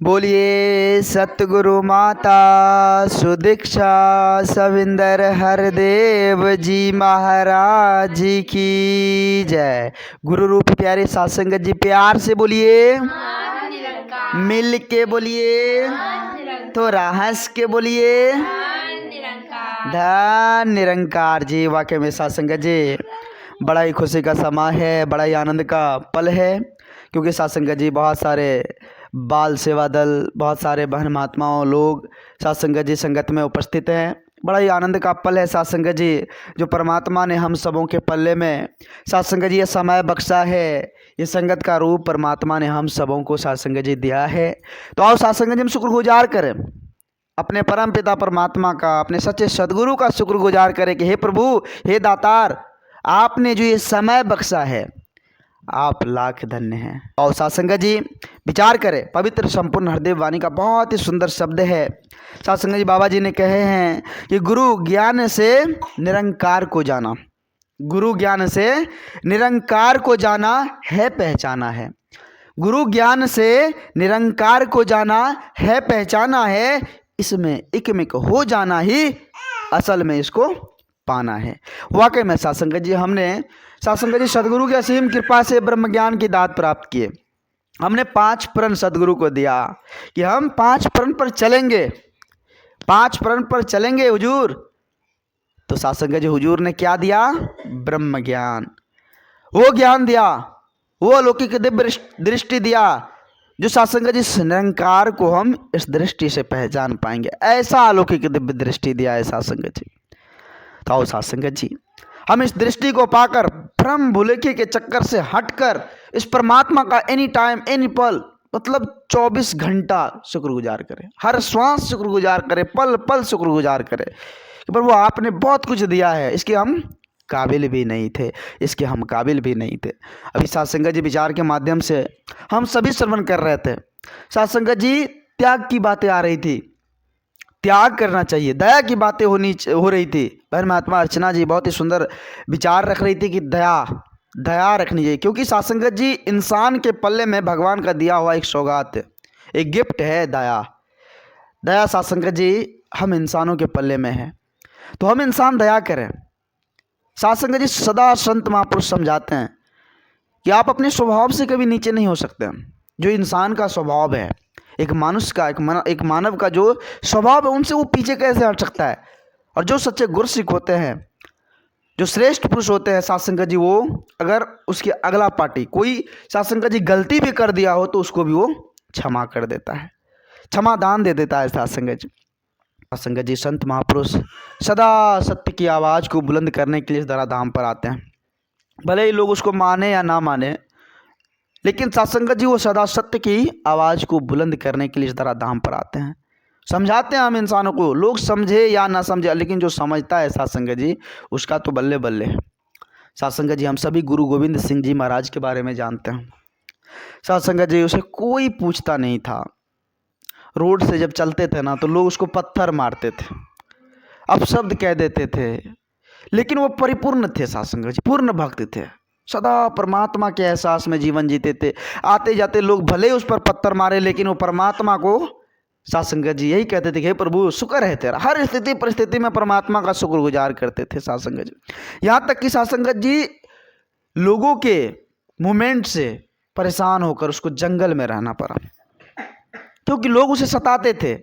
बोलिए सतगुरु माता सुदीक्षा सविंदर हरदेव जी महाराज की जय। गुरु रूपी प्यारे साथ संगत जी प्यार से बोलिए, मिल के बोलिए, थोड़ा हंस के बोलिए, धन निरंकार जी। वाकई में साथ संगत जी बड़ा ही खुशी का समय है, बड़ा ही आनंद का पल है, क्योंकि साथ संगत जी बहुत सारे बाल सेवा दल, बहुत सारे बहन महात्माओं लोग साथ संगत जी संगत में उपस्थित हैं। बड़ा ही आनंद का पल है साथ संगत जी, जो परमात्मा ने हम सबों के पल्ले में साथ संगत जी ये समय बख्शा है, ये संगत का रूप परमात्मा ने हम सबों को साथ संगत जी दिया है। तो आओ साथ संगत जी हम शुक्रगुजार करें अपने परम पिता परमात्मा का, अपने सच्चे सदगुरु का शुक्रगुजार करें कि हे प्रभु, हे दातार, आपने जो ये समय बख्शा है, आप लाख धन्य हैं। और साथ संगत जी विचार करें, पवित्र संपूर्ण हरदेव वाणी का बहुत ही सुंदर शब्द है। साथ संगत जी बाबा जी ने कहे हैं कि गुरु ज्ञान से निरंकार को जाना, गुरु ज्ञान से निरंकार को जाना है पहचाना है, गुरु ज्ञान से निरंकार को जाना है पहचाना है, इसमें इकमिक हो जाना ही असल में इसको पाना है। वाकई में साथ संगत जी हमने साथ संगत जी सदगुरु की असीम कृपा से ब्रह्म ज्ञान की दात प्राप्त किए। हमने 5 प्रण सदगुरु को दिया कि हम 5 प्रण पर चलेंगे, 5 प्रण पर चलेंगे हुजूर। तो साथ संगत जी हुजूर ने क्या दिया? ब्रह्म ज्ञान, वो ज्ञान दिया, वो अलौकिक दिव्य दृष्टि दिया जो साथ संगत जी इस निरंकार को हम इस दृष्टि से पहचान पाएंगे। ऐसा अलौकिक दिव्य दृष्टि दिया है साथ संगत जी। तो आओ साथ संगत जी हम इस दृष्टि को पाकर भ्रम भुलेखे के चक्कर से हटकर इस परमात्मा का एनी टाइम एनी पल, मतलब 24 घंटा शुक्रगुजार करें, हर श्वास शुक्रगुजार करें, पल पल शुक्रगुजार करें कि प्रभु आपने बहुत कुछ दिया है, इसके हम काबिल भी नहीं थे, इसके हम काबिल भी नहीं थे। अभी साथ संगत जी विचार के माध्यम से हम सभी श्रवण कर रहे थे। साथ संगत जी त्याग की बातें आ रही थी, त्याग करना चाहिए, दया की बातें हो रही थी। बहन महात्मा अर्चना जी बहुत ही सुंदर विचार रख रही थी कि दया रखनी चाहिए, क्योंकि साथ संगत जी इंसान के पल्ले में भगवान का दिया हुआ एक सौगात है, एक गिफ्ट है दया। दया साथ संगत जी हम इंसानों के पल्ले में है, तो हम इंसान दया करें। साथ संगत जी सदा संत महापुरुष समझाते हैं कि आप अपने स्वभाव से कभी नीचे नहीं हो सकते। जो इंसान का स्वभाव है, एक मनुष्य का, एक मानव का जो स्वभाव है, उनसे वो पीछे कैसे हट सकता है। और जो सच्चे गुरसिख होते हैं, जो श्रेष्ठ पुरुष होते हैं साथ संगत जी, वो अगर उसकी अगला पार्टी कोई साथ संगत जी गलती भी कर दिया हो तो उसको भी वो क्षमा कर देता है, क्षमा दान दे देता है साथ संगत जी। साथ संगत जी संत महापुरुष सदा सत्य की आवाज़ को बुलंद करने के लिए इस धराधाम पर आते हैं, भले ही लोग उसको माने या ना माने, लेकिन साथ संगत जी वो सदा सत्य की आवाज़ को बुलंद करने के लिए इस धराधाम पर आते हैं। समझाते हैं हम इंसानों को, लोग समझे या ना समझे, लेकिन जो समझता है साथ संगत जी उसका तो बल्ले बल्ले है। साथ संगत जी हम सभी गुरु गोविंद सिंह जी महाराज के बारे में जानते हैं। साथ संगत जी उसे कोई पूछता नहीं था, रोड से जब चलते थे ना तो लोग उसको पत्थर मारते थे, अपशब्द कह देते थे, लेकिन वो परिपूर्ण थे साथ संगत जी, पूर्ण भक्त थे, सदा परमात्मा के एहसास में जीवन जीते थे। आते जाते लोग भले उस पर पत्थर मारे, लेकिन वो परमात्मा को साथ संगत जी यही कहते थे कि हे प्रभु शुक्र है तेरा। हर स्थिति परिस्थिति में परमात्मा का शुक्रगुजार करते थे साथ संगत जी। यहाँ तक कि साथ संगत जी लोगों के मूवमेंट से परेशान होकर उसको जंगल में रहना पड़ा, क्योंकि लोग उसे सताते थे,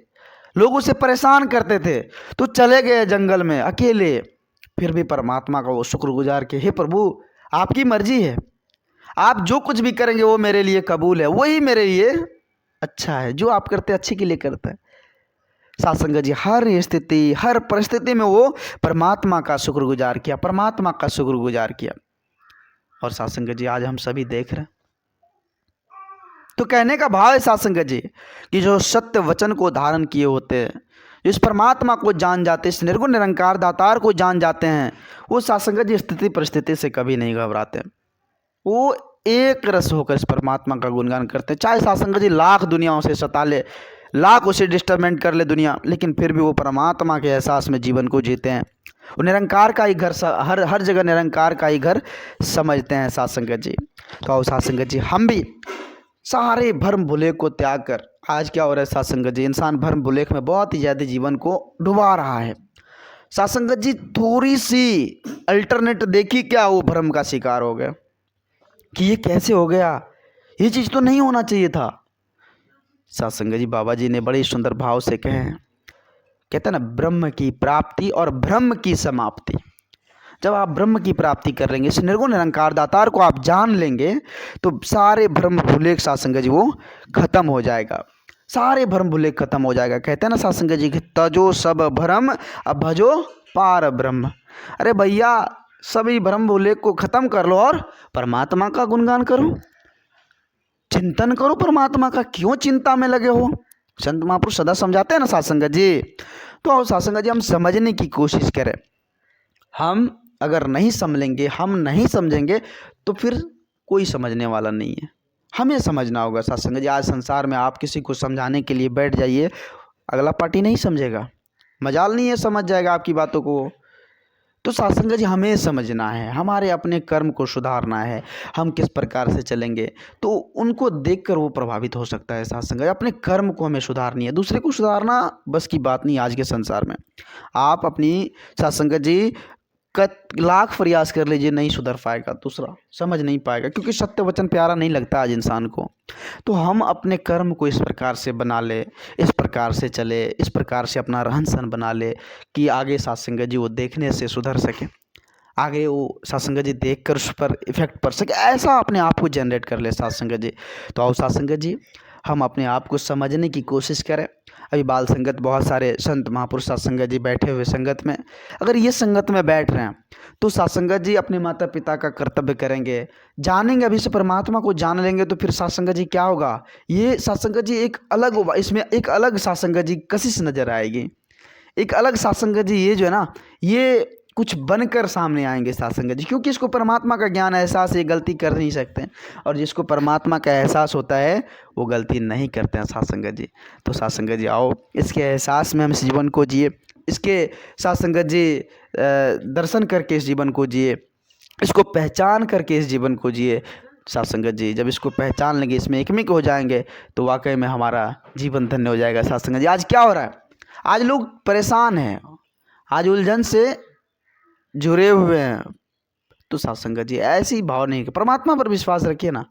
लोग उसे परेशान करते थे, तो चले गए जंगल में अकेले। फिर भी परमात्मा का वो शुक्रगुजार कि हे प्रभु आपकी मर्जी है, आप जो कुछ भी करेंगे वो मेरे लिए कबूल है, वही मेरे लिए अच्छा है, जो आप करते अच्छे के लिए करते हैं। साथ संगत जी हर स्थिति हर परिस्थिति में वो परमात्मा का शुक्रगुजार किया, परमात्मा का शुक्रगुजार किया। और साथ संगत जी आज हम सभी देख रहे हैं, तो कहने का भाव है साथ संगत जी कि जो सत्य वचन को धारण किए होते हैं, इस परमात्मा को जान जाते, इस निर्गुण निरंकार दातार को जान जाते हैं, वो साथ संगत जी स्थिति परिस्थिति से कभी नहीं घबराते। वो एक रस होकर इस परमात्मा का गुणगान करते हैं, चाहे साथ संगत जी लाख दुनियाओं से सता ले, लाख उसे डिस्टर्बमेंट कर ले दुनिया, लेकिन फिर भी वो परमात्मा के एहसास में जीवन को जीते हैं। वो निरंकार का ही घर, हर जगह निरंकार का ही घर समझते हैं साथ संगत जी। तो आओ साथ संगत जी हम भी सारे भ्रम भुले को त्याग कर आज क्या हो रहा है साथ संगत जी, इंसान भ्रम भुलेख में बहुत ही ज़्यादा जीवन को डुबा रहा है। साथ संगत जी थोड़ी सी अल्टरनेट देखी क्या, वो भ्रम का शिकार हो गया कि ये कैसे हो गया, ये चीज़ तो नहीं होना चाहिए था। साथ संगत जी बाबा जी ने बड़े सुंदर भाव से कहे हैं, कहते हैं ना, ब्रह्म की प्राप्ति और ब्रह्म की समाप्ति। जब आप ब्रह्म की प्राप्ति कर लेंगे, इस निर्गुण निरंकार दातार को आप जान लेंगे, तो सारे भ्रम भुलेख साथ संगत जी वो खत्म हो जाएगा, सारे भ्रम भुलेख खत्म हो जाएगा। कहते हैं ना साथ संगत जी, तजो सब भ्रम अब भजो पार ब्रह्म। अरे भैया, सभी भ्रम भुलेख को खत्म कर लो और परमात्मा का गुणगान करो, चिंतन करो परमात्मा का। क्यों चिंता में लगे हो? संत महापुरुष सदा समझाते हैं ना साथ संगत जी। तो आओ साथ संगत जी हम समझने की कोशिश करें। हम अगर नहीं समझेंगे, हम नहीं समझेंगे, तो फिर कोई समझने वाला नहीं है। हमें समझना होगा साथ संगत जी। आज संसार में आप किसी को समझाने के लिए बैठ जाइए, अगला पार्टी नहीं समझेगा, मजाल नहीं है समझ जाएगा आपकी बातों को। तो साथ संगत जी हमें समझना है, हमारे अपने कर्म को सुधारना है, हम किस प्रकार से चलेंगे, तो उनको देखकर वो प्रभावित हो सकता है। साथ संगत अपने कर्म को हमें सुधारनी है, दूसरे को सुधारना बस की बात नहीं। आज के संसार में आप अपनी साथ संगत जी लाख प्रयास कर लीजिए, नहीं सुधर पाएगा, दूसरा समझ नहीं पाएगा, क्योंकि सत्य वचन प्यारा नहीं लगता आज इंसान को। तो हम अपने कर्म को इस प्रकार से बना ले, इस प्रकार से चले, इस प्रकार से अपना रहन सहन बना ले कि आगे साथ संगत जी वो देखने से सुधर सके, आगे वो साथ संगत जी देख कर उस पर इफेक्ट पड़ सके, ऐसा अपने आप को जनरेट कर ले साथ संगत जी। तो आओ साथ संगत जी हम अपने आप को समझने की कोशिश करें। अभी बाल संगत, बहुत सारे संत महापुरुष साथ संगत जी बैठे हुए संगत में, अगर ये संगत में बैठ रहे हैं तो साथ संगत जी अपने माता पिता का कर्तव्य करेंगे, जानेंगे, अभी से परमात्मा को जान लेंगे, तो फिर साथ संगत जी क्या होगा, ये साथ संगत जी एक अलग होगा, इसमें एक अलग साथ संगत जी कशिश नजर आएगी, एक अलग साथ संगत जी ये जो है ना, ये कुछ बनकर सामने आएंगे साथ संगत जी, क्योंकि इसको परमात्मा का ज्ञान एहसास, ये गलती कर नहीं सकते, और जिसको परमात्मा का एहसास होता है वो गलती नहीं करते हैं साथ संगत जी। तो साथ संगत जी आओ इसके एहसास में हम इस जीवन को जिए, इसके साथ संगत जी दर्शन करके इस जीवन को जिए, इसको पहचान करके इस जीवन को जिए। साथ संगत जी जब इसको पहचान लेंगे, इसमें एकमिक हो जाएंगे, तो वाकई में हमारा जीवन धन्य हो जाएगा। साथ संगत जी आज क्या हो रहा है, आज लोग परेशान हैं, आज उलझन से जुड़े हुए हैं। तो साथ संगत जी ऐसी भाव नहीं, परमात्मा पर विश्वास रखिए ना,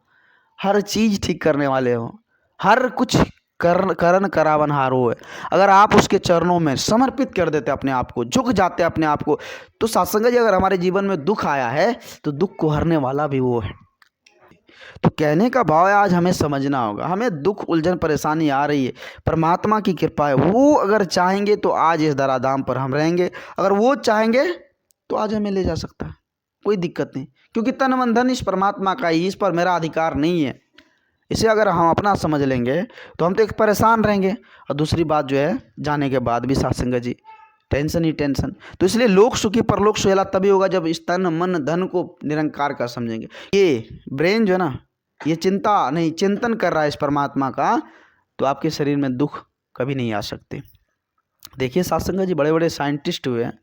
हर चीज़ ठीक करने वाले हो, हर कुछ करण करावनहार हो। अगर आप उसके चरणों में समर्पित कर देते अपने आप को, झुक जाते अपने आप को, तो साथ संगत जी अगर हमारे जीवन में दुख आया है तो दुख को हरने वाला भी वो है। तो कहने का भाव है आज हमें समझना होगा, हमें दुख उलझन परेशानी आ रही है, परमात्मा की कृपा है, वो अगर चाहेंगे तो आज इस धराधाम पर हम रहेंगे, अगर वो चाहेंगे तो आज हमें ले जा सकता है, कोई दिक्कत नहीं, क्योंकि तन मन धन इस परमात्मा का ही, इस पर मेरा अधिकार नहीं है। इसे अगर हम अपना समझ लेंगे तो हम तो एक परेशान रहेंगे, और दूसरी बात जो है, जाने के बाद भी साथ संगत जी टेंशन ही टेंशन। तो इसलिए लोक सुखी परलोक सुहेला तभी होगा जब इस तन मन धन को निरंकार का समझेंगे। ये ब्रेन जो है ना, ये चिंता नहीं, चिंतन कर रहा है इस परमात्मा का, तो आपके शरीर में दुख कभी नहीं आ सकते। देखिए साथ संगत जी बड़े बड़े साइंटिस्ट हुए हैं,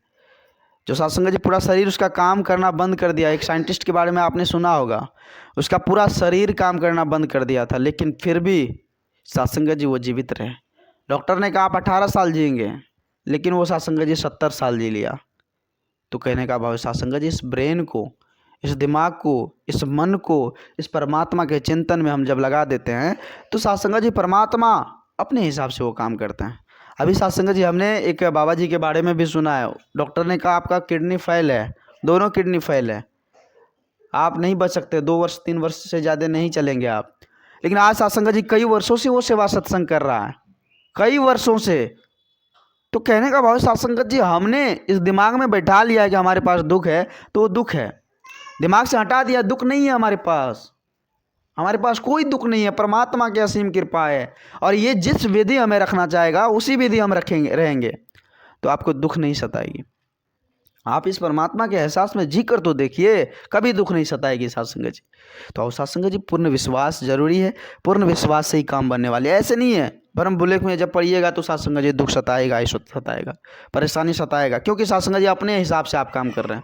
जो साथ संगत जी पूरा शरीर उसका काम करना बंद कर दिया। एक साइंटिस्ट के बारे में आपने सुना होगा, उसका पूरा शरीर काम करना बंद कर दिया था, लेकिन फिर भी साथ संगत जी वो जीवित रहे। डॉक्टर ने कहा आप 18 साल जिएंगे, लेकिन वो साथ संगत जी 70 साल जी लिया। तो कहने का भाव साथ संगत जी इस ब्रेन को, इस दिमाग को, इस मन को इस परमात्मा के चिंतन में हम जब लगा देते हैं, तो साथ संगत जी परमात्मा अपने हिसाब से वो काम करते हैं। अभी साथ संगत जी हमने एक बाबा जी के बारे में भी सुना है, डॉक्टर ने कहा आपका किडनी फेल है, दोनों किडनी फेल है, आप नहीं बच सकते, 2 वर्ष 3 वर्ष से ज़्यादा नहीं चलेंगे आप। लेकिन आज साथ संगत जी कई वर्षों से वो सेवा सत्संग कर रहा है, कई वर्षों से। तो कहने का भाव साथ संगत जी हमने इस दिमाग में बैठा लिया है कि हमारे पास दुख है, तो वो दुख है, दिमाग से हटा दिया, दुख नहीं है हमारे पास, हमारे पास कोई दुख नहीं है, परमात्मा की असीम कृपा है। और ये जिस विधि हमें रखना चाहेगा उसी विधि हम रहेंगे, तो आपको दुख नहीं सताएगी। आप इस परमात्मा के एहसास में जी कर तो देखिए, कभी दुख नहीं सताएगी साथ संगत जी। तो आओ साथ संगत जी पूर्ण विश्वास जरूरी है, पूर्ण विश्वास से ही काम बनने वाले, ऐसे नहीं है भ्रम भुलेख में जब पढ़िएगा तो साथ संगत जी दुख सताएगा, ऐश्वर्य सताएगा, परेशानी सताएगा, क्योंकि साथ संगत जी अपने हिसाब से आप काम कर रहे हैं।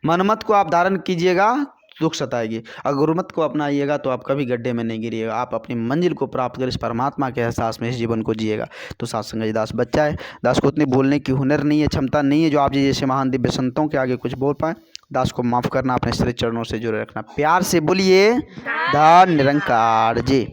मनमत को आप धारण कीजिएगा दुख सताएगी। अगर गुरुमत को अपनाइएगा तो आप कभी गड्ढे में नहीं गिरिएगा, आप अपनी मंजिल को प्राप्त कर इस परमात्मा के एहसास में इस जीवन को जिएगा। तो साथ संगत जी, दास बच्चा है, दास को उतनी बोलने की हुनर नहीं है, क्षमता नहीं है जो आप जी जैसे महान दिव्य संतों के आगे कुछ बोल पाए। दास को माफ़ करना, अपने श्री चरणों से जुड़े रखना। प्यार से बोलिए धन निरंकार जी।